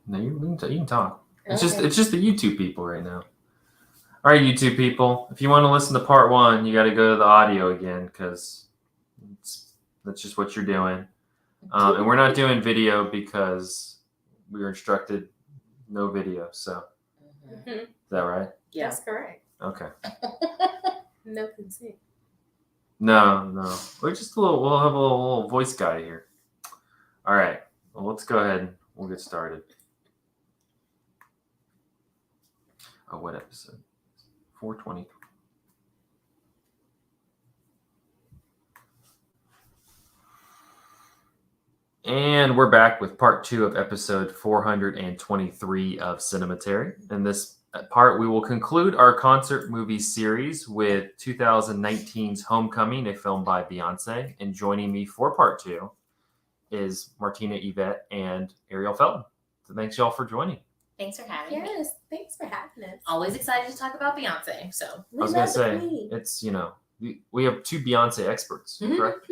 No, you can talk. It's Okay. just the YouTube people right now. All right, YouTube people. If you want to listen to part 1, you got to go to the audio again because that's just what you're doing. And we're not doing video because we were instructed no video. So is that right? Yeah. That's correct. Okay. No consent. No. We're just we'll have a little voice guy here. All right. Well, let's go ahead and we'll get started. Oh, what episode? 423. And we're back with part 2 of episode 423 of Cinematary. In this part, we will conclude our concert movie series with 2019's Homecoming, a film by Beyonce. And joining me for part 2 is Martina Yvette and Ariel Felton. So thanks y'all for joining. Thanks for having me. Yes, thanks for having us. Always excited to talk about Beyonce. So I was going to say, it's, we have 2 Beyonce experts, correct?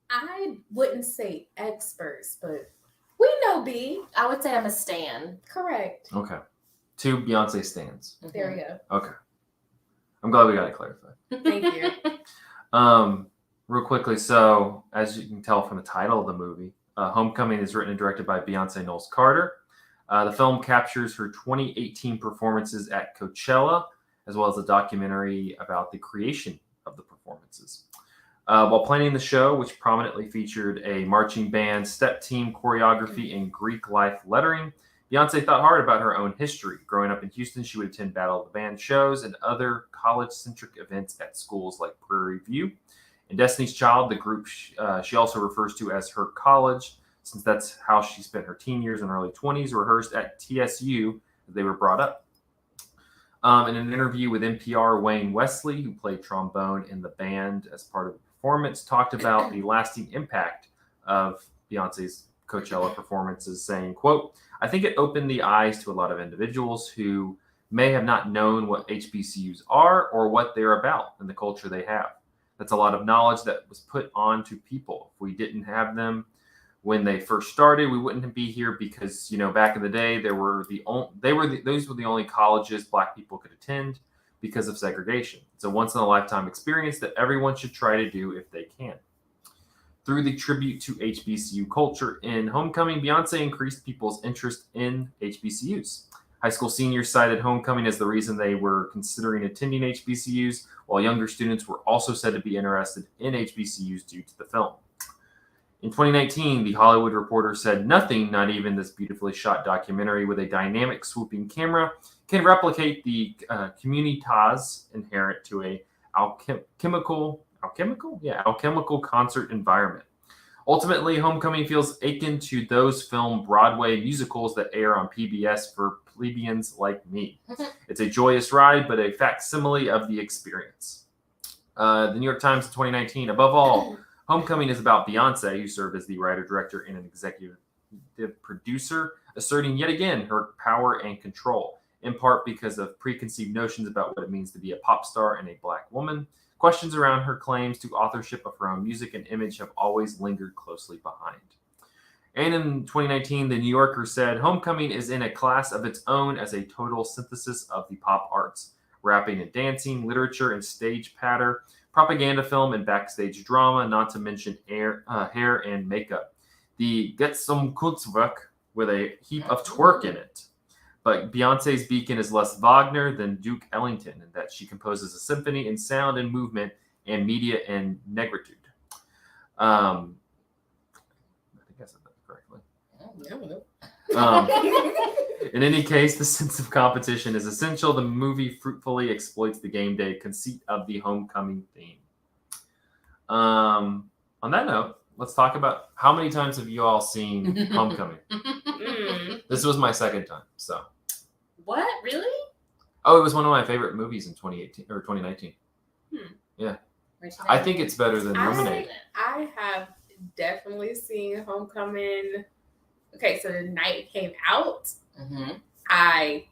I wouldn't say experts, but we know B. I would say I'm a stan. Correct. Okay. 2 Beyonce stans. There we go. Okay. I'm glad we got it clarified. Thank you. Real quickly, so as you can tell from the title of the movie, Homecoming is written and directed by Beyonce Knowles Carter. The film captures her 2018 performances at Coachella, as well as a documentary about the creation of the performances. While planning the show, which prominently featured a marching band, step team, choreography, and Greek life lettering, Beyonce thought hard about her own history. Growing up in Houston, she would attend Battle of the Band shows and other college-centric events at schools like Prairie View. In Destiny's Child, the group she also refers to as her college, since that's how she spent her teen years and early 20s, rehearsed at TSU as they were brought up. In an interview with NPR, Wayne Wesley, who played trombone in the band as part of the performance, talked about the lasting impact of Beyonce's Coachella performances, saying, quote, "I think it opened the eyes to a lot of individuals who may have not known what HBCUs are or what they're about and the culture they have. That's a lot of knowledge that was put on to people. If we didn't have them when they first started, we wouldn't be here because, back in the day, those were the only colleges Black people could attend because of segregation. It's a once-in-a-lifetime experience that everyone should try to do if they can." Through the tribute to HBCU culture in Homecoming, Beyonce increased people's interest in HBCUs. High school seniors cited Homecoming as the reason they were considering attending HBCUs, while younger students were also said to be interested in HBCUs due to the film. In 2019, The Hollywood Reporter said nothing, not even this beautifully shot documentary with a dynamic swooping camera, can replicate the communitas inherent to a alchemical concert environment. Ultimately, Homecoming feels akin to those film Broadway musicals that air on PBS for plebeians like me. It's a joyous ride, but a facsimile of the experience. The New York Times in 2019, above all, Homecoming is about Beyonce, who served as the writer, director, and an executive producer, asserting yet again her power and control, in part because of preconceived notions about what it means to be a pop star and a Black woman. Questions around her claims to authorship of her own music and image have always lingered closely behind. And in 2019, The New Yorker said, "Homecoming is in a class of its own as a total synthesis of the pop arts, rapping and dancing, literature and stage patter, propaganda film and backstage drama, not to mention hair and makeup. The get some Kunstwerk with a heap of twerk in it. But Beyonce's beacon is less Wagner than Duke Ellington, in that she composes a symphony in sound and movement and media and negritude." I think I said that correctly. In any case, the sense of competition is essential. The movie fruitfully exploits the game day conceit of the Homecoming theme. On that note, let's talk about how many times have you all seen Homecoming? This was my second time, so. What? Really? Oh, it was one of my favorite movies in 2018 or 2019. Yeah. I think it's better than Lemonade. I have definitely seen Homecoming. Okay, so the night it came out, I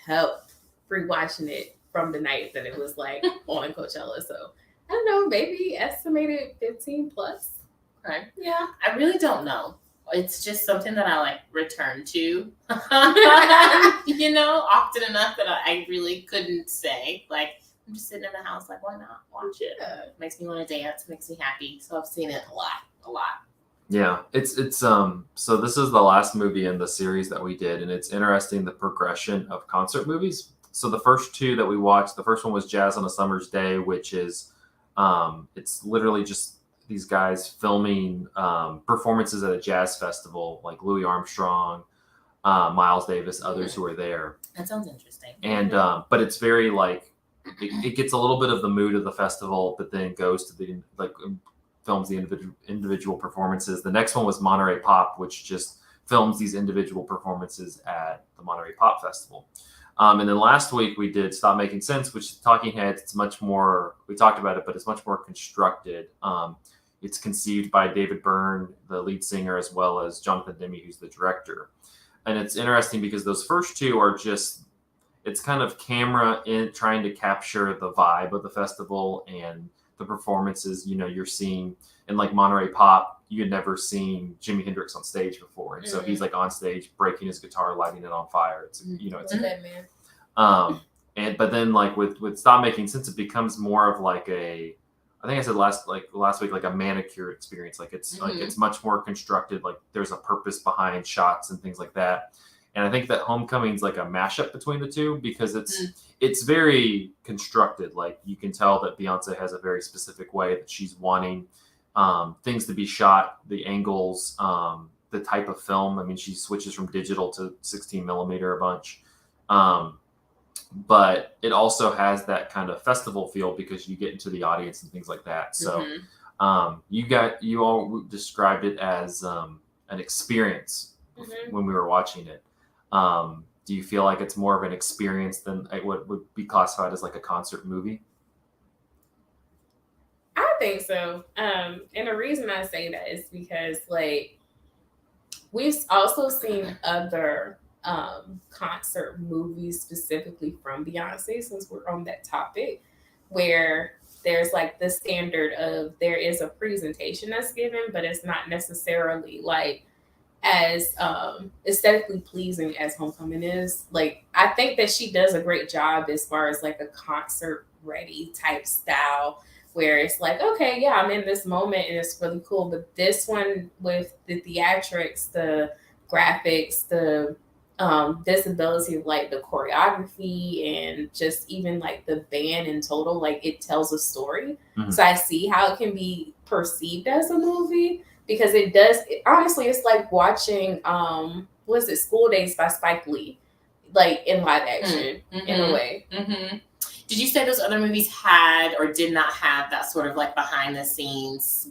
kept rewatching it from the night that it was like on Coachella. So I don't know, maybe estimated 15 plus. Okay. Yeah. I really don't know. it's just something that I like return to, often enough that I really couldn't say. Like, I'm just sitting in the house, like, why not watch it? Makes me want to dance, makes me happy. So I've seen it a lot. Yeah, it's so this is the last movie in the series that we did, and it's interesting the progression of concert movies. So the first two that we watched, the first one was Jazz on a Summer's Day, which is it's literally just these guys filming performances at a jazz festival, like Louis Armstrong, Miles Davis, others who are there. That sounds interesting. And but it's very like it gets a little bit of the mood of the festival, but then goes to the films the individual performances. The next one was Monterey Pop, which just films these individual performances at the Monterey Pop Festival. And then last week we did Stop Making Sense, which is Talking Heads. It's much more, we talked about it, but it's much more constructed. It's conceived by David Byrne, the lead singer, as well as Jonathan Demme, who's the director. And it's interesting because those first two are just, it's kind of camera in trying to capture the vibe of the festival and the performances. You're seeing in like Monterey Pop, you had never seen Jimi Hendrix on stage before, and so he's like on stage breaking his guitar, lighting it on fire. It's it's a dead man. But then like with Stop Making Sense, it becomes more of like a, I think I said last week, like a manicure experience. Like it's like it's much more constructed. Like there's a purpose behind shots and things like that. And I think that Homecoming's like a mashup between the two because it's very constructed. Like you can tell that Beyonce has a very specific way that she's wanting things to be shot, the angles, the type of film. I mean, she switches from digital to 16 millimeter a bunch. But it also has that kind of festival feel because you get into the audience and things like that. So you all described it as an experience when we were watching it. Do you feel like it's more of an experience than what would be classified as like a concert movie? I think so. And the reason I say that is because like we've also seen other concert movies specifically from Beyonce, since we're on that topic, where there's like the standard of there is a presentation that's given, but it's not necessarily like as aesthetically pleasing as Homecoming is. Like I think that she does a great job as far as like a concert ready type style where it's like, okay, yeah, I'm in this moment and it's really cool. But this one with the theatrics, the graphics, the visibility of like the choreography and just even like the band in total, like it tells a story. So I see how it can be perceived as a movie. Because it does, honestly, it's like watching, was it School Days by Spike Lee, like in live action, in a way. Did you say those other movies had or did not have that sort of like behind the scenes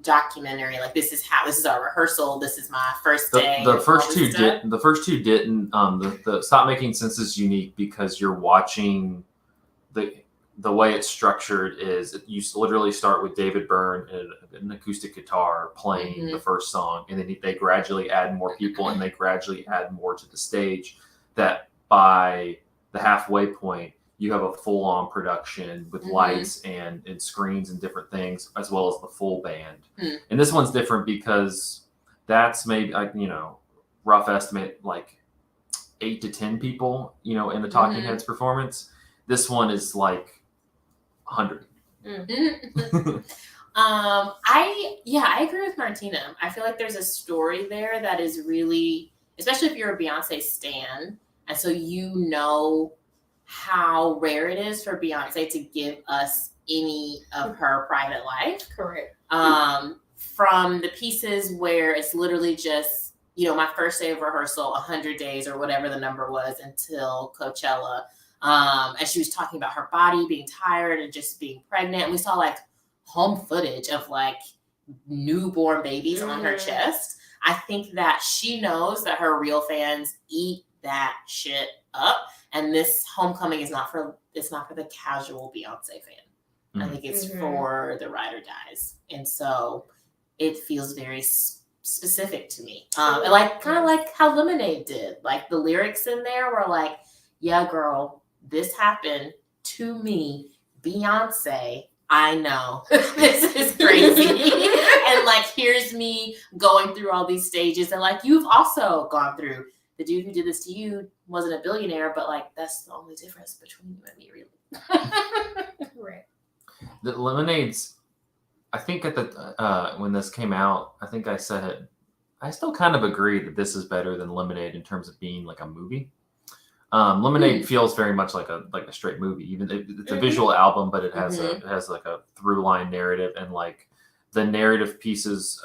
documentary? Like this is our rehearsal. This is my first day. The first two did. The first two didn't. The Stop Making Sense is unique because you're watching the way it's structured is you literally start with David Byrne and an acoustic guitar playing the first song, and then they gradually add more people and they gradually add more to the stage, that by the halfway point you have a full-on production with lights and screens and different things, as well as the full band. And this one's different because that's maybe, rough estimate, like 8 to 10 people, in the Talking Heads performance. This one is like 100. I agree with Martina. I feel like there's a story there that is really, especially if you're a Beyonce stan, and so how rare it is for Beyonce to give us any of her private life. Correct. From the pieces where it's literally just, my first day of rehearsal, 100 days or whatever the number was until Coachella. And she was talking about her body being tired and just being pregnant. And we saw like home footage of like newborn babies on her chest. I think that she knows that her real fans eat that shit up. And this Homecoming is not for the casual Beyonce fan. I think it's for the ride or dies. And so it feels very specific to me. And like kind of like how Lemonade did. Like the lyrics in there were like, yeah, girl, this happened to me, Beyonce, I know this is crazy. And like, here's me going through all these stages. And like, you've also gone through, the dude who did this to you wasn't a billionaire, but like, that's the only difference between you and me, really. Correct. The Lemonade's, I think at the when this came out, I think I said I still kind of agree that this is better than Lemonade in terms of being like a movie. Lemonade feels very much like a straight movie. Even it's a visual album, but it has it has like a through line narrative, and like the narrative pieces,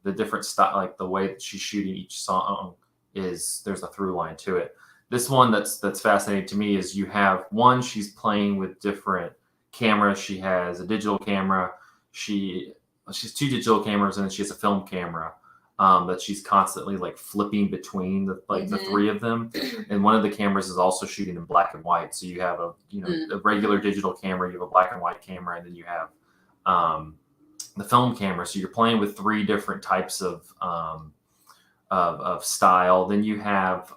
the different style, like the way that she's shooting each song there's a through line to it. This one that's fascinating to me is you have one, she's playing with different cameras. She has a digital camera. She's two digital cameras, and then she has a film camera. That she's constantly like flipping between the three of them, and one of the cameras is also shooting in black and white. So you have a regular digital camera, you have a black and white camera, and then you have the film camera. So you're playing with three different types of style. Then you have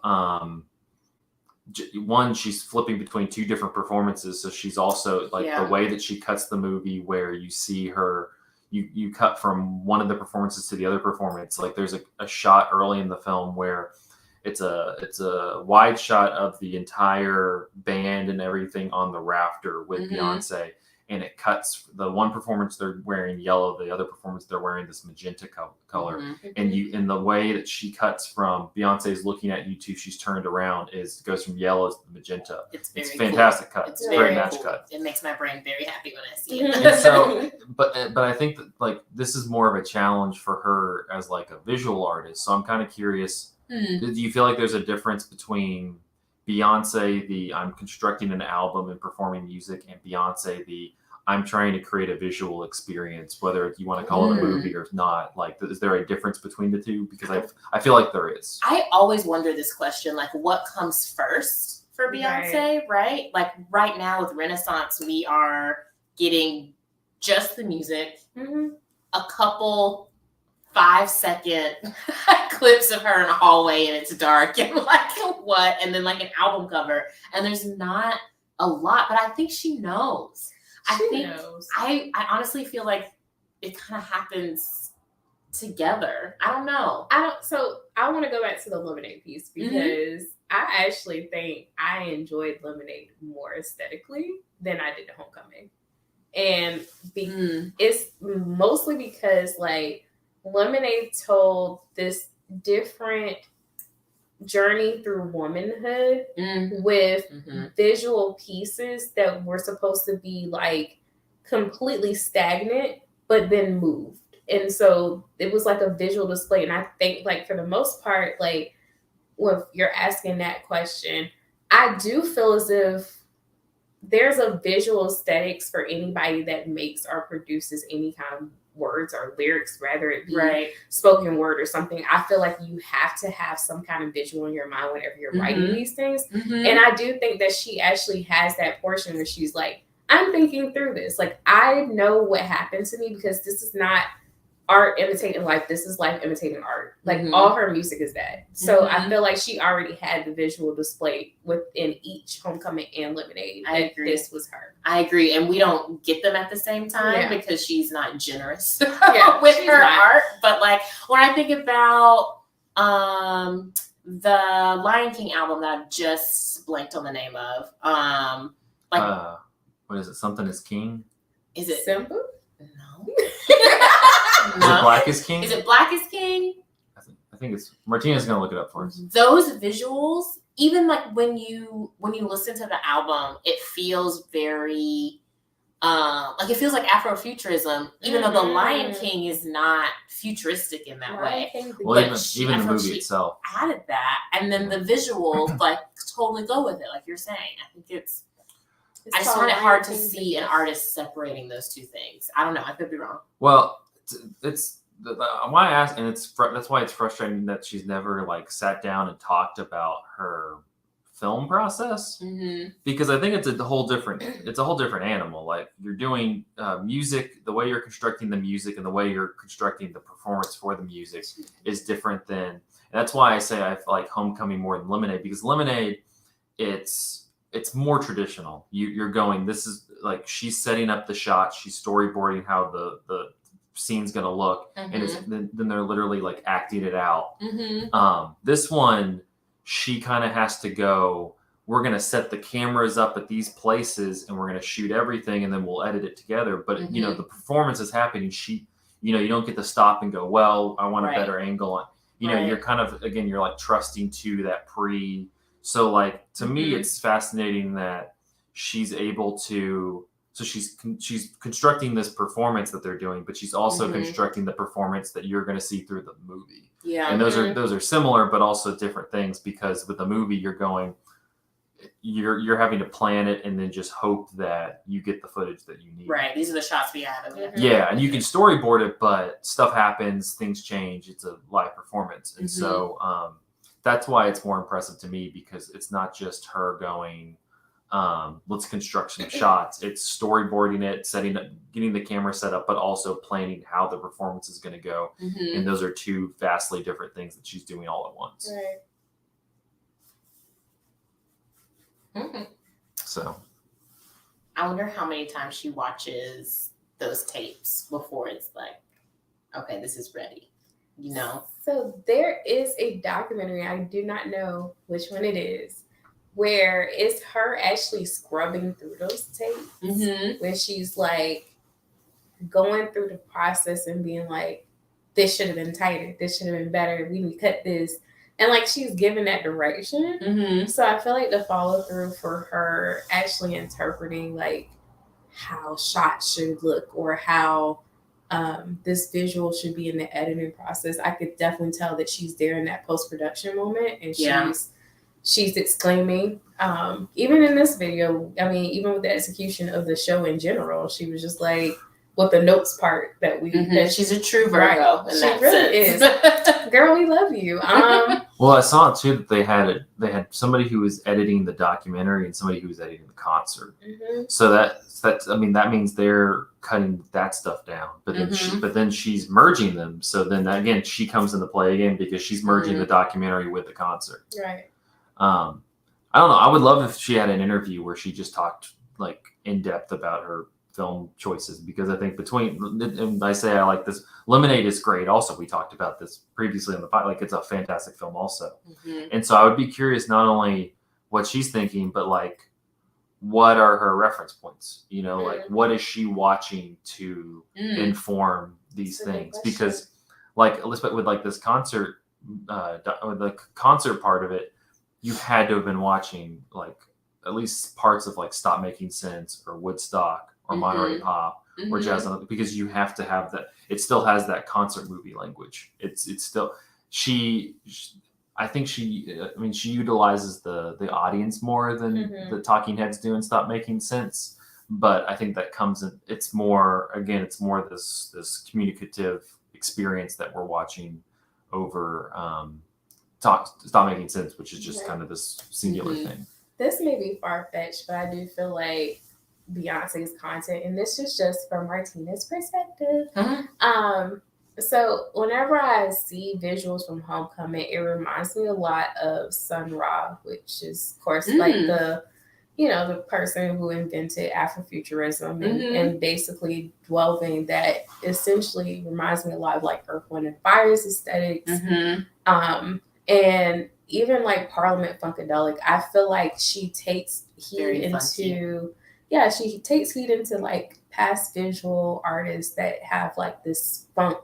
one, she's flipping between two different performances. So she's also like the way that she cuts the movie, where you see her. You cut from one of the performances to the other performance. Like there's a shot early in the film where it's a wide shot of the entire band and everything on the rafter with Beyonce, and it cuts the one performance they're wearing yellow, the other performance they're wearing this magenta color, and in the way that she cuts from Beyonce's looking at you two, she's turned around, goes from yellow to magenta. It's fantastic cut. It's a great match cut. It makes my brain very happy when I see it. And so, but I think that like this is more of a challenge for her as like a visual artist. So I'm kind of curious. Do you feel like there's a difference between Beyonce, I'm constructing an album and performing music, and Beyonce, I'm trying to create a visual experience, whether you want to call it a movie or not? Like, is there a difference between the two? Because I feel like there is. I always wonder this question, like what comes first for Beyonce, right? Like right now with Renaissance, we are getting just the music, a couple 5-second clips of her in a hallway and it's dark and like what, and then like an album cover, and there's not a lot, but I think she knows. I honestly feel like it kind of happens together. I don't know. So I want to go back to the Lemonade piece because I actually think I enjoyed Lemonade more aesthetically than I did Homecoming. And it's mostly because like Lemonade told this different journey through womanhood with visual pieces that were supposed to be like completely stagnant but then moved, and so it was like a visual display. And I think like for the most part, like when you're asking that question, I do feel as if there's a visual aesthetics for anybody that makes or produces any kind of words or lyrics, rather it be spoken word or something. I feel like you have to have some kind of visual in your mind whenever you're writing these things. And I do think that she actually has that portion where she's like, I'm thinking through this. Like, I know what happened to me because this is not art imitating life. This is life imitating art. Like all her music is that. So I feel like she already had the visual display within each Homecoming and Lemonade. I agree. This was her. I agree. And we don't get them at the same time because she's not generous with her art. But like when I think about the Lion King album that I've just blanked on the name of, what is it? Something is King? Is it Simba? No. Is it Black is King? Is it Black is King? I think it's Martina's gonna look it up for us. Those visuals, even like when you listen to the album, it feels very like it feels like Afrofuturism, even though the Lion King is not futuristic in that way. Well, even the movie itself added that, and then the visuals like totally go with it, like you're saying. I think I just find it hard to see an artist separating those two things. I don't know. I could be wrong. Well, it's why I asked, and that's why it's frustrating that she's never like sat down and talked about her film process, because I think it's a whole different animal. Like you're doing music, the way you're constructing the music and the way you're constructing the performance for the music is different than. And that's why I say I like Homecoming more than Lemonade, because Lemonade, it's more traditional. You're going, this is like she's setting up the shot, she's storyboarding how the scene's gonna look, and then they're literally like acting it out. This one, she kind of has to go, we're gonna set the cameras up at these places and we're gonna shoot everything and then we'll edit it together. But you know, the performance is happening. She, you know, you don't get to stop and go, well, I want a better angle on. You know, you're kind of, again, you're like trusting to that so like, to me, it's fascinating that she's able to, so she's constructing this performance that they're doing, but she's also constructing the performance that you're going to see through the movie. Yeah. And those are similar, but also different things, because with the movie, you're having to plan it and then just hope that you get the footage that you need. Right. These are the shots we have. Yeah. And you can storyboard it, but stuff happens, things change. It's a live performance. And so that's why it's more impressive to me, because it's not just her going, let's construct some shots. It's storyboarding it, setting up, getting the camera set up, but also planning how the performance is going to go. And those are two vastly different things that she's doing all at once. Right. So I wonder how many times she watches those tapes before it's like, okay, this is ready, you know? So there is a documentary, I do not know which one it is, where it's her actually scrubbing through those tapes, where she's like going through the process and being like, this should have been tighter, this should have been better, we can cut this. And like she's given that direction. So I feel like the follow through for her actually interpreting like how shots should look or how this visual should be in the editing process. I could definitely tell that she's there in that post-production moment, and she's exclaiming. Even in this video, I mean, even with the execution of the show in general, she was just like, with the notes part that we that she's a true Virgo. She really is. Girl, we love you. Well, I saw too that they had somebody who was editing the documentary and somebody who was editing the concert. So that's I mean, that means they're cutting that stuff down, but then she's merging them. So then again, she comes into play again because she's merging the documentary with the concert. Right. I don't know. I would love if she had an interview where she just talked like in depth about her film choices, because I think and I say I like this. Lemonade is great. Also, we talked about this previously on the podcast. Like, it's a fantastic film also. And so I would be curious not only what she's thinking, but like, what are her reference points? You know, like what is she watching to inform these things? Because like Elizabeth, with like this concert, the concert part of it, you had to have been watching like at least parts of like Stop Making Sense or Woodstock or Monterey Pop or Jazz, because you have to have that. It still has that concert movie language. It's still I think she utilizes the audience more than the talking heads do in Stop Making Sense. But I think that comes in. It's more this communicative experience that we're watching over Stop Making Sense, which is just kind of this singular thing. This may be far-fetched, but I do feel like Beyonce's content, and this is just from Martina's perspective. So whenever I see visuals from Homecoming, it reminds me a lot of Sun Ra, which is, of course, like the person who invented Afrofuturism and basically delving that essentially reminds me a lot of like Earth, Wind, and Fire's aesthetics. And even like Parliament Funkadelic, I feel like she takes heed into like past visual artists that have like this funk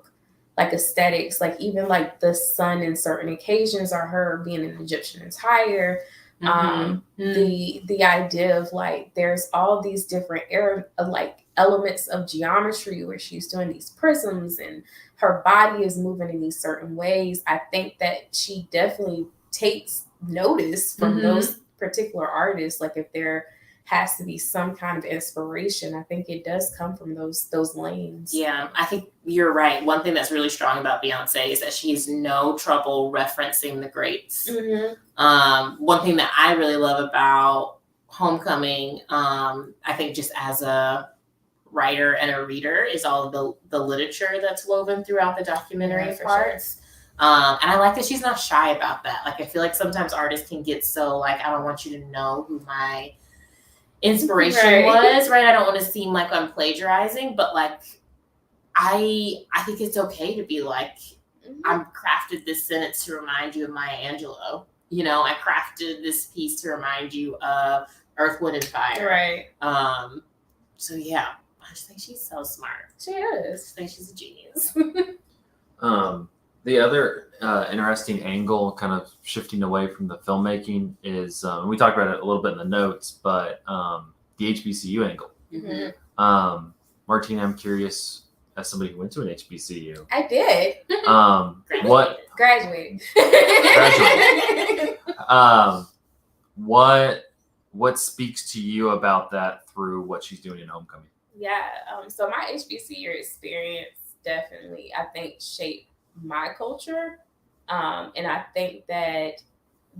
like aesthetics, like even like the sun in certain occasions are her being an Egyptian attire. The idea of like there's all these different like elements of geometry where she's doing these prisms and her body is moving in these certain ways. I think that she definitely takes notice from those particular artists. Like if there has to be some kind of inspiration, I think it does come from those lanes. Yeah, I think you're right. One thing that's really strong about Beyonce is that she has no trouble referencing the greats. One thing that I really love about Homecoming, I think just as a writer and a reader, is all of the literature that's woven throughout the documentary parts. And I like that she's not shy about that. Like, I feel like sometimes artists can get so like, I don't want you to know who my inspiration was, right? I don't want to seem like I'm plagiarizing, but like I think it's okay to be like, I crafted this sentence to remind you of Maya Angelou. You know, I crafted this piece to remind you of Earth, Wind, and Fire. Right. So yeah, I just think she's so smart. She is. I think she's a genius. The other interesting angle, kind of shifting away from the filmmaking, is we talked about it a little bit in the notes, but the HBCU angle. Mm-hmm. Martina, I'm curious, as somebody who went to an HBCU. I did. Graduated. What speaks to you about that through what she's doing in Homecoming? Yeah. So my HBCU experience definitely, I think, shaped my culture. And I think that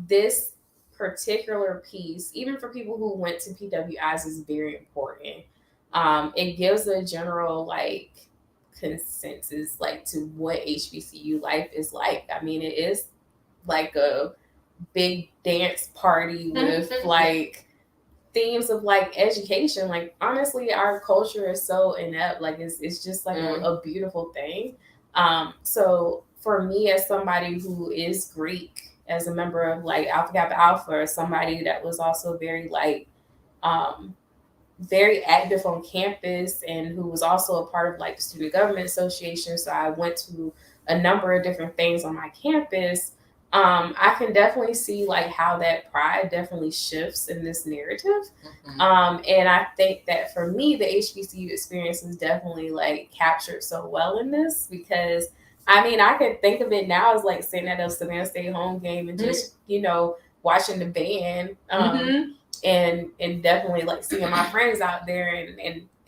this particular piece, even for people who went to PWIs, is very important. It gives a general like consensus like to what HBCU life is like. I mean, it is like a big dance party with like themes of like education. Like honestly, our culture is so inept. Like it's just like a beautiful thing. So for me, as somebody who is Greek, as a member of like Alpha Kappa Alpha, somebody that was also very like very active on campus and who was also a part of like the Student Government Association. So I went to a number of different things on my campus. I can definitely see like how that pride definitely shifts in this narrative. And I think that for me, the HBCU experience is definitely like captured so well in this, because I mean, I can think of it now as like sitting at a Savannah State home game and just, you know, watching the band. And definitely like seeing my friends out there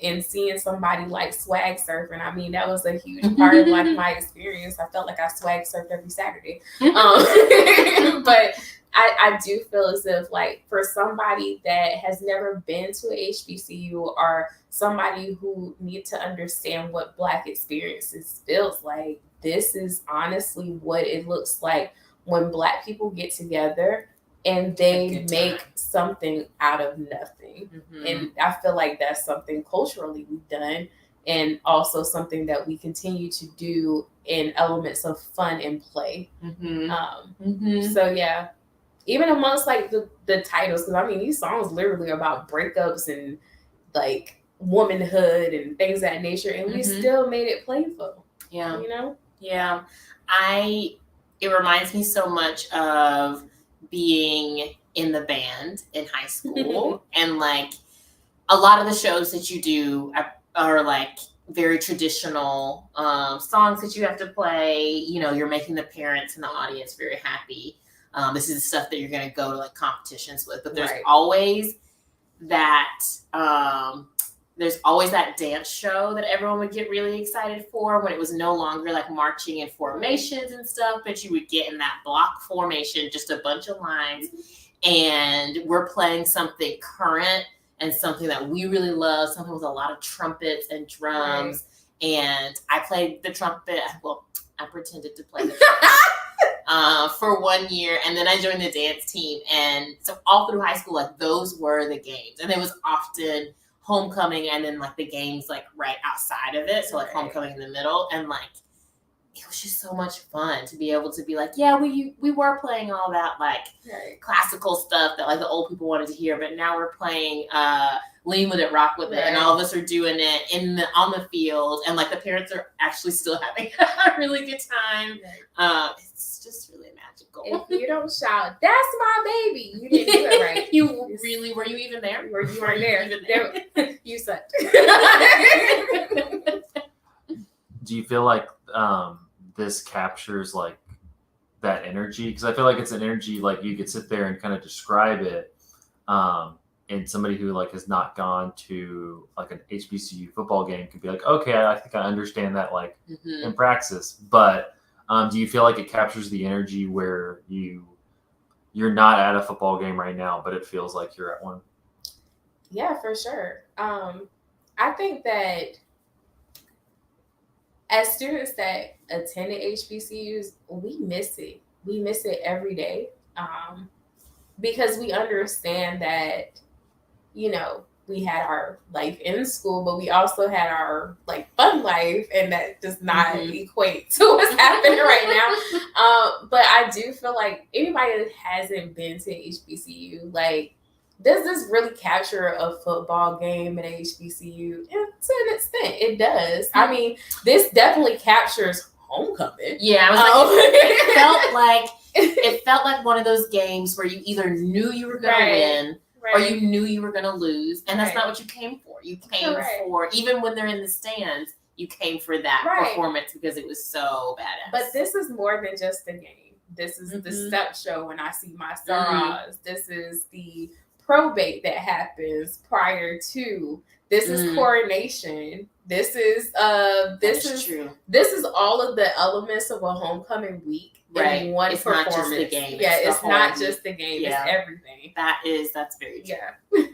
and seeing somebody like swag surfing. I mean, that was a huge part of like my experience. I felt like I swag surfed every Saturday. But I do feel as if like for somebody that has never been to a HBCU or somebody who need to understand what Black experiences feels like, this is honestly what it looks like when Black people get together and they make something out of nothing. And I feel like that's something culturally we've done, and also something that we continue to do in elements of fun and play. So yeah, even amongst like the titles, because I mean these songs literally about breakups and like womanhood and things of that nature, and we still made it playful. Yeah, you know. Yeah, it reminds me so much of being in the band in high school. And like a lot of the shows that you do are like very traditional songs that you have to play. You know, you're making the parents and the audience very happy. This is the stuff that you're going to go to like competitions with, but there's always that dance show that everyone would get really excited for when it was no longer like marching in formations and stuff, but you would get in that block formation, just a bunch of lines, and we're playing something current and something that we really love, something with a lot of trumpets and drums. And I played the trumpet. Well, I pretended to play the trumpet for 1 year, and then I joined the dance team. And so all through high school, like those were the games, and it was often homecoming and then like the games like right outside of it, so like homecoming in the middle. And like it was just so much fun to be able to be like, yeah, we were playing all that like classical stuff that like the old people wanted to hear, but now we're playing Lean With It, Rock With It, and all of us are doing it on the field, and like the parents are actually still having a really good time. It's just really magical. If you don't shout, "That's my baby," you didn't do it right. Were you even there? You weren't there. You sucked. Do you feel like this captures like that energy? Because I feel like it's an energy like you could sit there and kind of describe it, and somebody who like has not gone to like an HBCU football game could be like, okay, I think I understand that like in praxis. But do you feel like it captures the energy where you're not at a football game right now, but it feels like you're at one? Yeah, for sure. I think that as students that attended HBCUs, we miss it. We miss it every day, because we understand that you know, we had our life in school, but we also had our like fun life, and that does not equate to what's happening right now. But I do feel like anybody that hasn't been to HBCU, like, does this really capture a football game at HBCU? And to an extent, it does. I mean, this definitely captures homecoming. Yeah, I was like, it felt like one of those games where you either knew you were going to win. Right. Or you knew you were going to lose, and that's not what you came for. You came for, even when they're in the stands, you came for that performance because it was so badass. But this is more than just a game. This is the step show when I see my stars. This is the probate that happens prior to. This is coronation. This is true. This is all of the elements of a homecoming week. Right. One it's performance. Not just the game. Yeah, it's not just the game. Yeah. It's everything. That's very true. Yeah.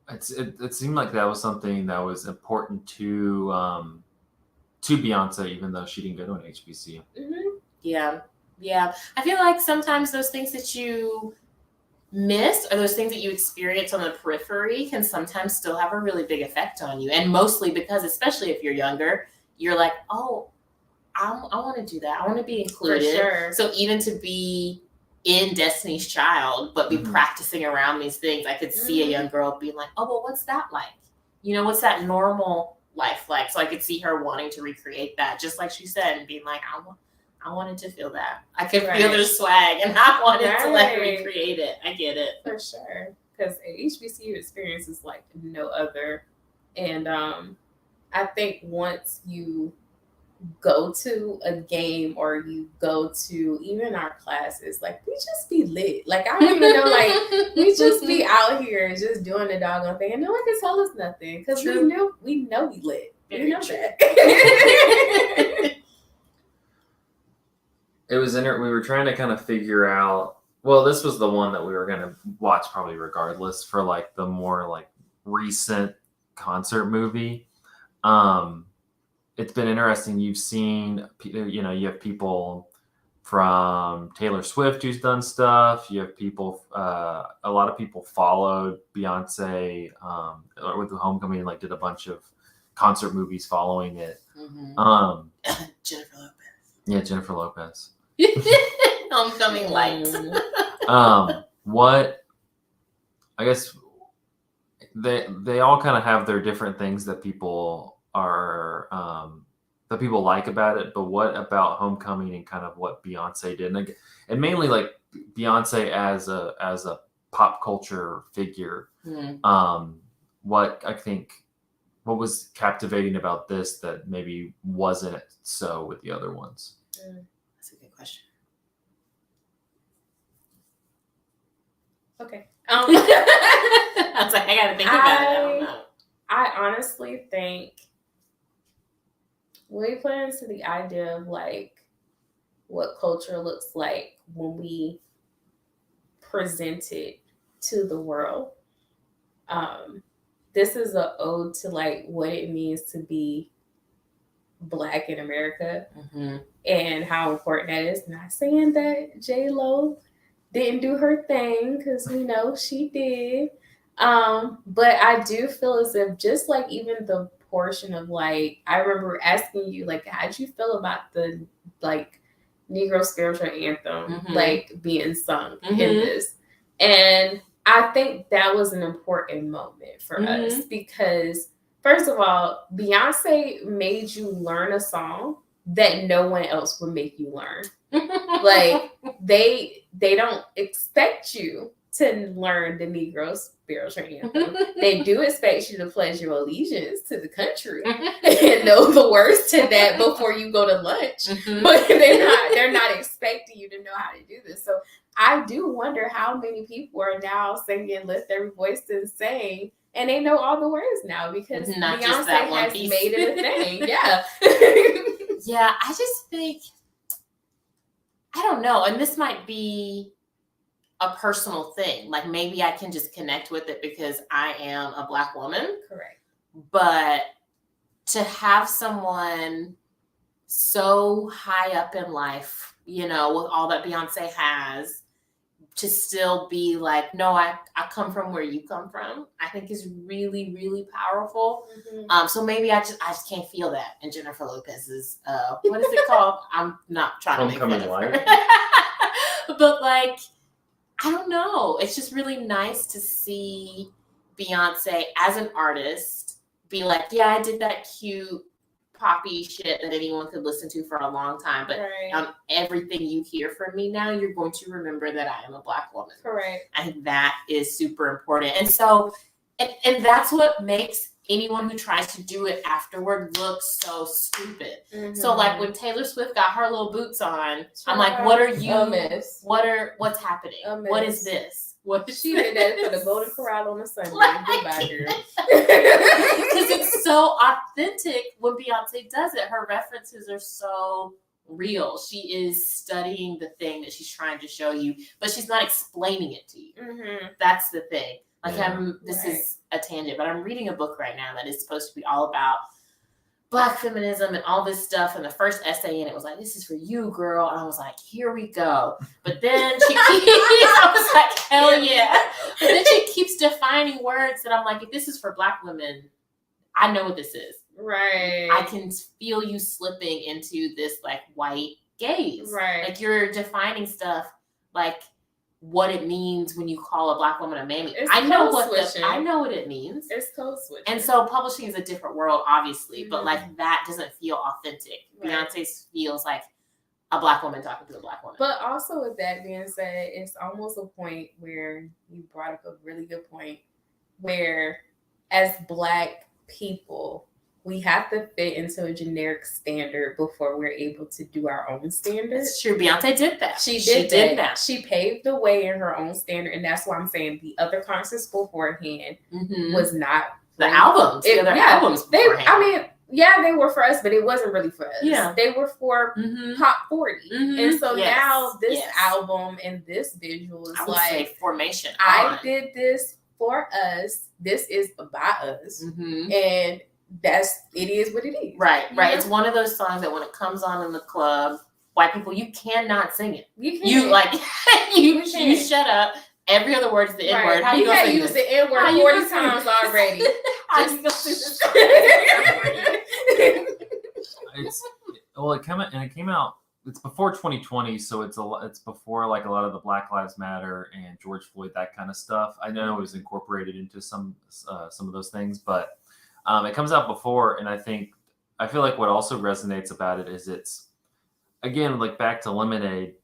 It seemed like that was something that was important to Beyonce, even though she didn't go to an HBCU. Yeah. I feel like sometimes those things that you miss or those things that you experience on the periphery can sometimes still have a really big effect on you, and mostly because, especially if you're younger, you're like, oh, I want to do that. I want to be included. For sure. So even to be in Destiny's Child, but be practicing around these things, I could see a young girl being like, oh, well, what's that like? You know, what's that normal life like? So I could see her wanting to recreate that, just like she said, and being like, I wanted to feel that. I could feel their swag, and I wanted to let her recreate it. I get it. For sure. Because an HBCU experience is like no other. And I think once you go to a game or you go to even our classes, like, we just be lit. Like, I don't even know, like, we just be out here just doing the doggone thing, and no one can tell us nothing because we know we lit. We know that. It was we were trying to kind of figure out, well, this was the one that we were going to watch probably regardless for like the more like recent concert movie. It's been interesting. You've seen, you know, you have people from Taylor Swift who's done stuff. You have people, a lot of people followed Beyonce with the homecoming, like did a bunch of concert movies following it. Jennifer Lopez. Yeah, Jennifer Lopez. Homecoming lights. What, I guess they all kind of have their different things that people are that people like about it, but what about homecoming and kind of what Beyonce did, and mainly like Beyonce as a pop culture figure, what was captivating about this that maybe wasn't so with the other ones? That's a good question. Okay. I was like, I gotta think about it. I don't know. I honestly think we put into the idea of like what culture looks like when we present it to the world. This is an ode to like what it means to be Black in America and how important that is. Not saying that J-Lo didn't do her thing, because we know she did. But I do feel as if just like even the portion of like, I remember asking you like, how'd you feel about the like Negro spiritual anthem like being sung in this? And I think that was an important moment for us because, first of all, Beyonce made you learn a song that no one else would make you learn. Like they don't expect you to learn the Negro spiritual anthem. They do expect you to pledge your allegiance to the country and know the words to that before you go to lunch. But they're not expecting you to know how to do this. So I do wonder how many people are now singing "Lift Every Voice and Sing," and they know all the words now because Beyonce has made it a thing. Yeah. Yeah, I just think, I don't know, and this might be a personal thing. Like maybe I can just connect with it because I am a Black woman. Correct. But to have someone so high up in life, you know, with all that Beyonce has, to still be like, no, I come from where you come from, I think is really, really powerful. So maybe I just can't feel that in Jennifer Lopez's, what is it called? I'm not trying to make fun of her. But like, I don't know. It's just really nice to see Beyonce as an artist be like, yeah, I did that cute poppy shit that anyone could listen to for a long time, but everything you hear from me now, you're going to remember that I am a Black woman. Correct. I think that is super important. And so, and that's what makes anyone who tries to do it afterward look so stupid. So like when Taylor Swift got her little boots on, I'm like, what are you, what's happening? What is this? What she did that for the Golden Corral on a Sunday. Goodbye, girl. Because it's so authentic when Beyonce does it. Her references are so real. She is studying the thing that she's trying to show you, but she's not explaining it to you. That's the thing. Like this is a tangent, but I'm reading a book right now that is supposed to be all about Black feminism and all this stuff. And the first essay in it was like, this is for you, girl. And I was like, here we go. But then I was like, hell yeah. But then she keeps defining words that I'm like, if this is for Black women, I know what this is. Right. I can feel you slipping into this like white gaze. Right. Like you're defining stuff like what it means when you call a Black woman a mammy. I know what it means. It's code switching. And so publishing is a different world, obviously, but like that doesn't feel authentic. Right. Beyonce feels like a Black woman talking to a Black woman. But also with that being said, it's almost a point where you brought up a really good point where as Black people, we have to fit into a generic standard before we're able to do our own standard. It's true. Beyonce did that. She did that. She paved the way in her own standard. And that's why I'm saying the other concerts beforehand was not. The albums. Albums beforehand. They were for us, but it wasn't really for us. Yeah. They were for Pop 40. And so now this album and this visual is like formation. I did this for us. This is by us. And it is what it is. Right. It's one of those songs that when it comes on in the club, white people, you cannot sing it. You shut up. Every other word is the N-word. How you gonna sing this? You the N-word 40 times already. How you gonna sing this? It came out. It's before 2020, so it's before like a lot of the Black Lives Matter and George Floyd, that kind of stuff. I know it was incorporated into some of those things, but it comes out before, and I feel like what also resonates about it is it's, again, like back to Lemonade,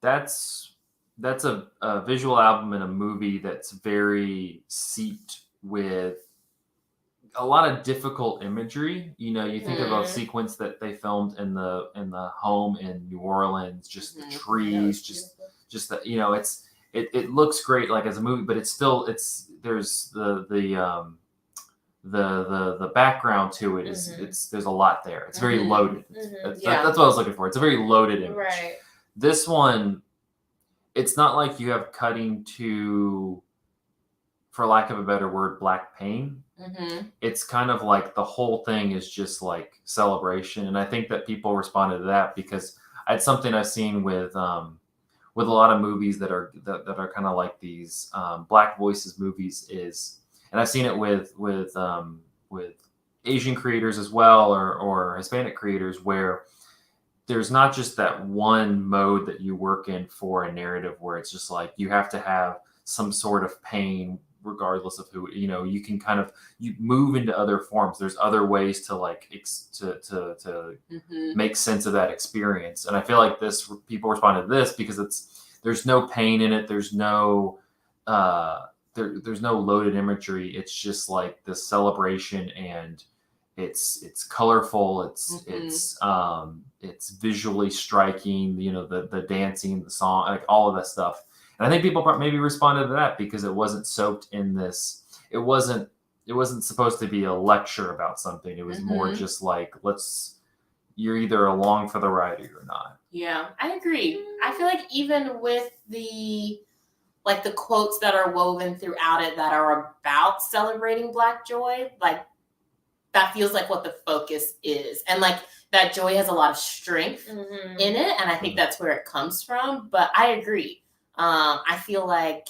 that's a visual album and a movie that's very seeped with a lot of difficult imagery. You know, you think about a sequence that they filmed in the home in New Orleans, just the trees, just that, you know, it looks great like as a movie, but there's the background to it is there's a lot there. It's very loaded. That's what I was looking for. It's a very loaded image. Right. This one, it's not like you have cutting to, for lack of a better word, black pain. It's kind of like the whole thing is just like celebration, and I think that people responded to that because it's something I've seen with a lot of movies that are kind of like these Black voices movies is. And I've seen it with Asian creators as well, or Hispanic creators, where there's not just that one mode that you work in for a narrative where it's just like you have to have some sort of pain regardless of who, you know, you can kind of, you move into other forms. There's other ways to like to make sense of that experience. And I feel like people responded to this because there's no pain in it. There's no there's no loaded imagery. It's just like this celebration, and it's colorful. It's visually striking. You know, the dancing, the song, like all of that stuff. And I think people maybe responded to that because it wasn't soaked in this. It wasn't supposed to be a lecture about something. It was more just like, you're either along for the ride or you're not. Yeah, I agree. I feel like even with the quotes that are woven throughout it that are about celebrating Black joy, like that feels like what the focus is. And like that joy has a lot of strength in it. And I think that's where it comes from. But I agree. I feel like,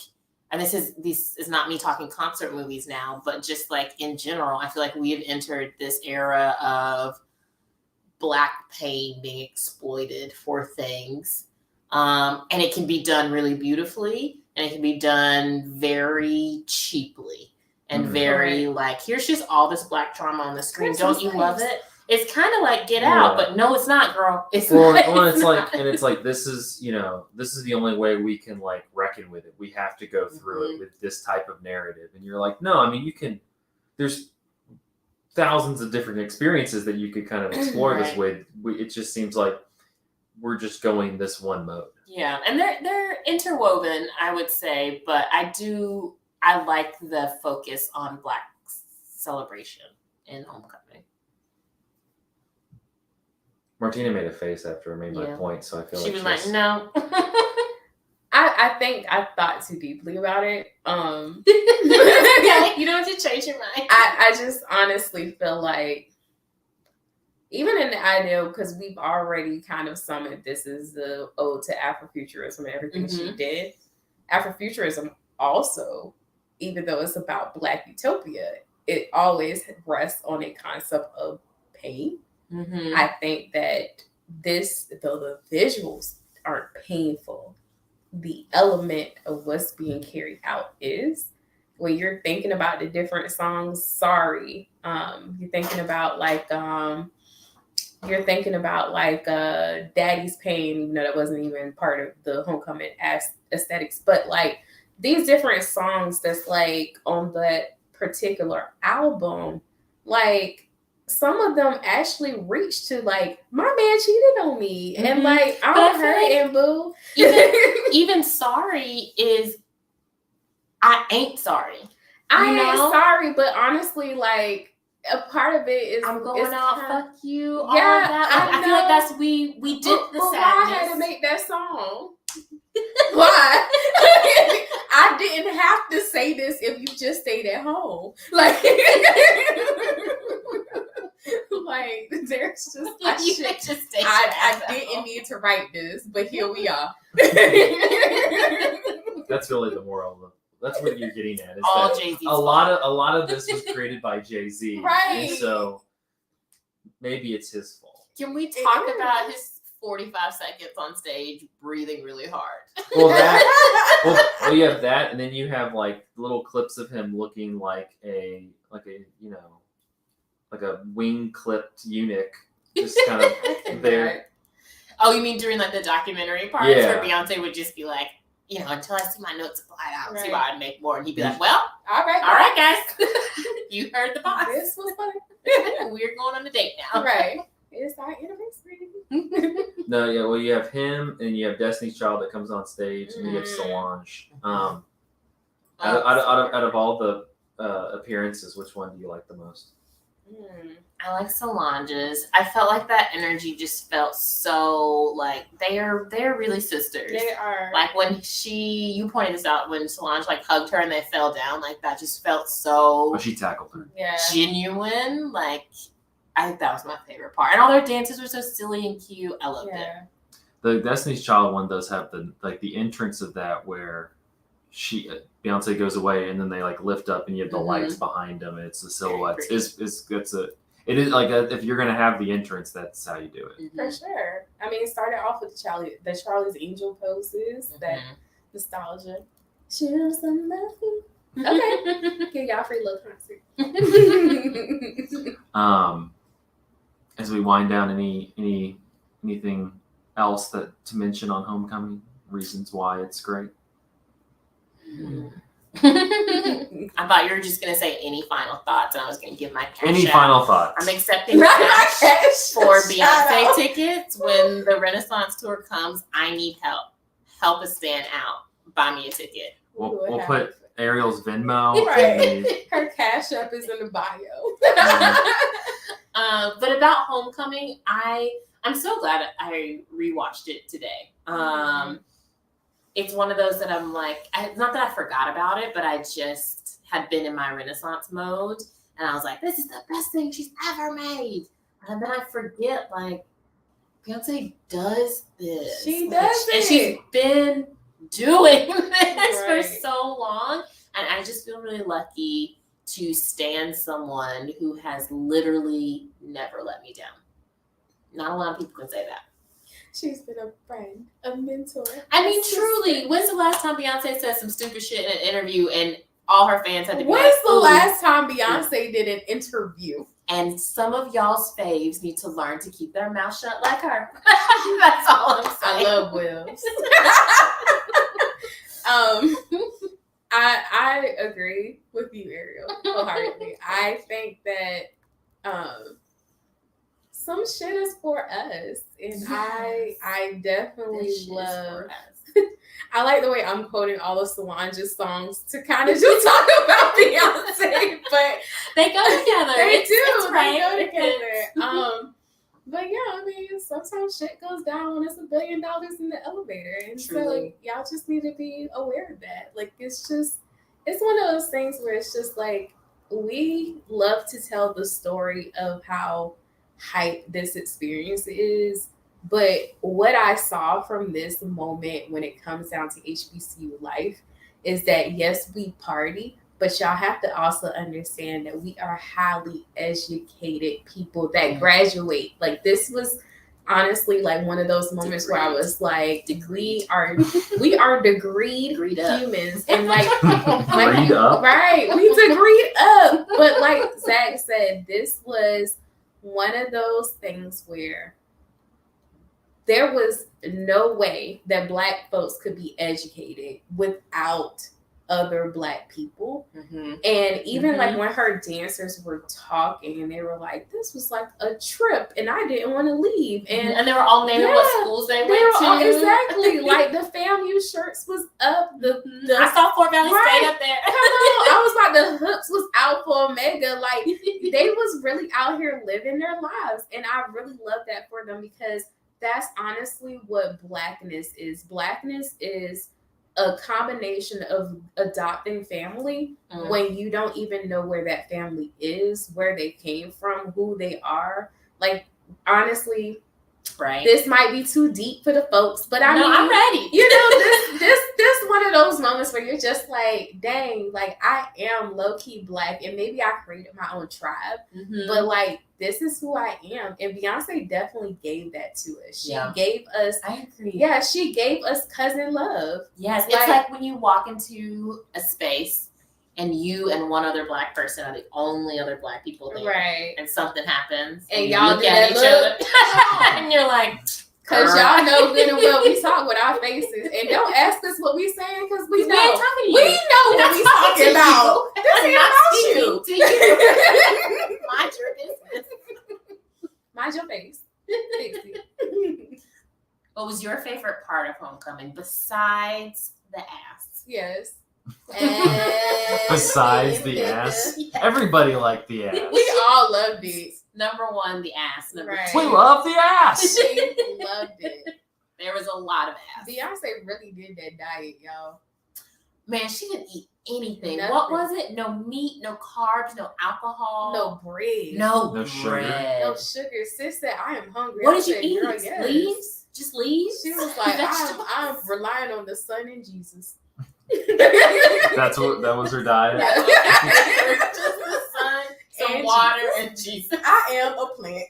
and this is not me talking concert movies now, but just like in general, I feel like we have entered this era of Black pain being exploited for things. And it can be done really beautifully, and it can be done very cheaply and very like, here's just all this Black trauma on the screen. Don't you love it? It's kind of like Get Out, but no, it's not, girl. It's like this is the only way we can like reckon with it. We have to go through it with this type of narrative, and you're like, no, I mean, you can. There's thousands of different experiences that you could kind of explore this with. It just seems like we're just going this one mode. Yeah, and they're interwoven, I would say, but I like the focus on Black celebration in Homecoming. Martina made a face after I made my point, so I feel she like was like, no. I think I thought too deeply about it. You don't have to change your mind. I just honestly feel like, even in the idea, because we've already kind of summoned this is the ode to Afrofuturism and everything she did. Afrofuturism also, even though it's about Black utopia, it always rests on a concept of pain. I think that though the visuals aren't painful, the element of what's being carried out is. When you're thinking about the different songs, Sorry, you're thinking about Daddy's Pain, even though that wasn't even part of the Homecoming aesthetics, but like these different songs that's like on that particular album, like some of them actually reach to like, my man cheated on me, and like I'm hurt and boo. Even Sorry is, I ain't sorry. I ain't sorry, but honestly, like a part of it is I'm going out, fuck you. Yeah, all that. Like, I feel like that's we did the sadness. Why I had to make that song? Why? I didn't have to say this if you just stayed at home. Like, like there's just I didn't need to write this, but here we are. That's really the moral of it. That's what you're getting at. Is all that Jay-Z's a lot of this was created by Jay-Z, right? And so maybe it's his fault. Can we talk about his 45 seconds on stage breathing really hard? Well, you have that, and then you have like little clips of him looking like a wing clipped eunuch, just kind of there. Oh, you mean during like the documentary parts where Beyonce would just be like, until I see my notes applied out, see why I'd make more. And he'd be like, well, all right, guys. You heard the boss. This was fun. We're going on a date now. Right. It's our anniversary. No, yeah, well, you have him, and you have Destiny's Child that comes on stage, and you have Solange. Out of all the appearances, which one do you like the most? I like Solange's. I felt like that energy just felt so like they're really sisters. They are. Like when you pointed this out, when Solange like hugged her and they fell down, like that just felt so. Oh, she tackled her. Yeah. Genuine. Like I think that was my favorite part, and all their dances were so silly and cute. I loved it. The Destiny's Child one does have the entrance of that where Beyonce goes away, and then they like lift up, and you have the lights behind them, and it's the silhouettes. It is like if you're gonna have the entrance, that's how you do it. For sure. I mean, it started off with the Charlie's Angel poses, that nostalgia. Show some love. Okay, give y'all free little concert. As we wind down, anything else to mention on Homecoming? Reasons why it's great. I thought you were just going to say any final thoughts, and I was going to give my cash final thoughts? I'm accepting cash for Beyonce tickets. When the Renaissance tour comes, I need help. Help us stand out. Buy me a ticket. We'll put Ariel's Venmo. Right. Her cash app is in the bio. But about Homecoming, I'm so glad I rewatched it today. It's one of those that I'm like, not that I forgot about it, but I just had been in my Renaissance mode. And I was like, this is the best thing she's ever made. And then I forget, like, Beyonce does this. She does it. And she's been doing this for Right. so long. And I just feel really lucky to stand someone who has literally never let me down. Not a lot of people can say that. She's been a friend, a mentor. I mean, a sister. truly, when's the last time Beyonce said some stupid shit in an interview and all her fans had to be When's like, the "Ooh." last time Beyonce did an interview? And some of y'all's faves need to learn to keep their mouth shut like her. That's all I'm I saying. love Wills. I agree with you, Ariel, wholeheartedly. I think that some shit is for us, and I definitely This shit is love. for us. I like the way I'm quoting all of Solange's songs to kind of just talk about Beyonce, but They go together. they It's do. right. They go together. But yeah, I mean, sometimes shit goes down when it's $1 billion in the elevator, and so Truly. y'all just need to be aware of that. Like, it's one of those things where it's just like we love to tell the story of how hype this experience is. But what I saw from this moment when it comes down to HBCU life is that, yes, we party, but y'all have to also understand that we are highly educated people that graduate. Like, this was honestly like one of those moments where I was like, we are degreed humans, and like Degreed up. Right, we degreed up. But like Zach said, this was one of those things where there was no way that Black folks could be educated without other Black people. Mm-hmm. And even like when her dancers were talking, and they were like, this was like a trip and I didn't want to leave. And they were all naming what schools they went to. Exactly. Like the FAMU shirts was up. I saw Fort Valley State up there. Come on. I was like, the hooks was out for Omega. Like, they was really out here living their lives. And I really love that for them, because that's honestly what Blackness is. Blackness is a combination of adopting family when you don't even know where that family is, where they came from, who they are. Like, honestly, right, this might be too deep for the folks, but I mean, I'm ready. You know, this one of those moments where you're just like, dang, like I am low key Black, and maybe I created my own tribe, but like this is who I am. And Beyonce definitely gave that to us. She gave us, I agree. Yeah, she gave us cousin love. Yes, it's like when you walk into a space and you and one other Black person are the only other Black people there, right? And something happens, and y'all look at each other, and you're like, because y'all know good and well we talk with our faces, and don't ask us what we saying, because we know. We know what we talking about. This ain't about you. To you. Mind your business. Mind your face. What was your favorite part of homecoming besides the ass? Yes. Besides the ass? Yes. Everybody liked the ass. We all loved it. Number one, the ass. Number two, we love the ass. We loved it. There was a lot of ass. Beyonce really did that diet, y'all. Man, she didn't eat anything. Nothing. What was it? No meat, no carbs, no alcohol. No bread. No sugar. No sugar. Sis said, I am hungry. What did you eat? Girl, yes. Leaves? Just leaves? She was like, I'm relying on the sun and Jesus. That was her diet. Just the sun, some and water, Jesus. and Jesus. I am a plant.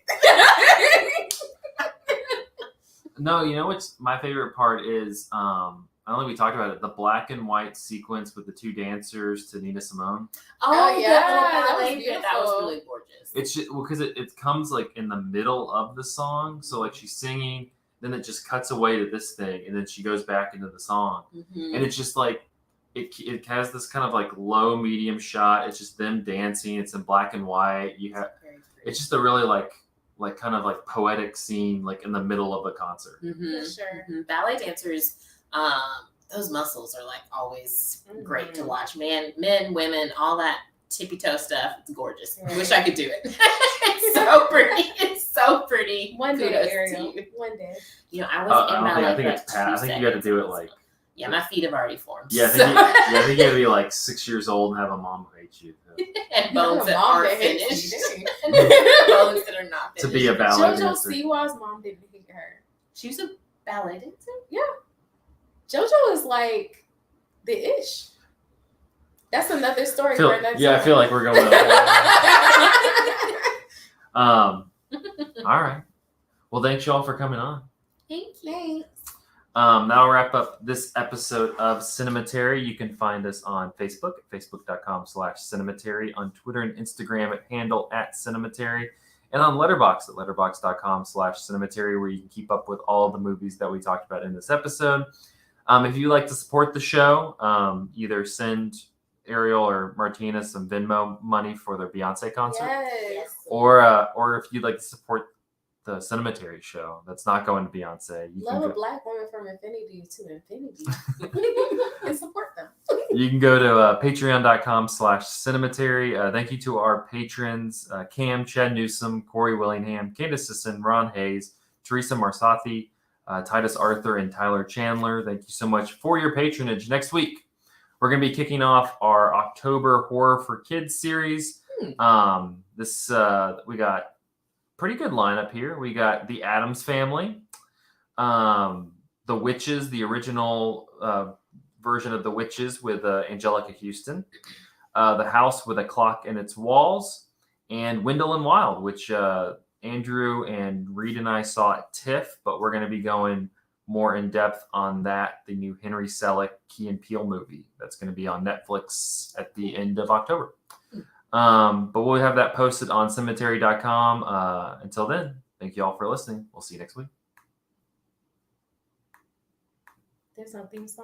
No, you know what's my favorite part is, I don't think we talked about it, the black and white sequence with the two dancers to Nina Simone. Oh yeah, that was beautiful. That was really gorgeous. It's just because it comes like in the middle of the song, so like she's singing, then it just cuts away to this thing, and then she goes back into the song, and it's just like it has this kind of like low medium shot. It's just them dancing. It's in black and white. It's just a really like kind of like poetic scene like in the middle of a concert. For sure. Ballet dancers, those muscles are like always great to watch. Men, women, all that tippy toe stuff. It's gorgeous. I wish I could do it. It's so pretty. It's so pretty. One day, Ariel. One day. You know, I was in ballet. I think it's past. I think you got to do it like. Yeah, my feet have already formed. Yeah, I think you got to be like 6 years old and have a mom who hates you. And bones that aren't finished. And bones that are not finished. To be a ballet JoJo dancer. Siwa's mom didn't hate her. She was a ballet dancer? Yeah. JoJo is like the ish. That's another story for another I feel like we're going all right. Well, thanks y'all for coming on. Thank you. That'll wrap up this episode of Cinematary. You can find us on Facebook at facebook.com/Cinematary, on Twitter and Instagram at handle @Cinematary, and on Letterboxd at letterboxd.com/Cinematary, where you can keep up with all of the movies that we talked about in this episode. If you'd like to support the show, either send Ariel or Martina some Venmo money for their Beyonce concert, or if you'd like to support the Cinematary show that's not going to Beyonce, you Love can a black woman from infinity to infinity and support them. You can go to patreon.com/Cinematary. Thank you to our patrons, Cam, Chad Newsom, Corey Willingham, Candace Sisson, Ron Hayes, Teresa Marsathi, Titus Arthur, and Tyler Chandler. Thank you so much for your patronage. Next week, we're going to be kicking off our October Horror for Kids series. We got pretty good lineup here. We got The Addams Family, The Witches, the original version of The Witches with Angelica Houston, The House with a Clock in Its Walls, and Wendell and Wild, which Andrew and Reed and I saw at TIFF, but we're going to be going more in depth on that, the new Henry Selick, Key and Peele movie that's going to be on Netflix at the end of October. But we'll have that posted on cinematary.com. Until then, thank you all for listening. We'll see you next week. There's no theme song.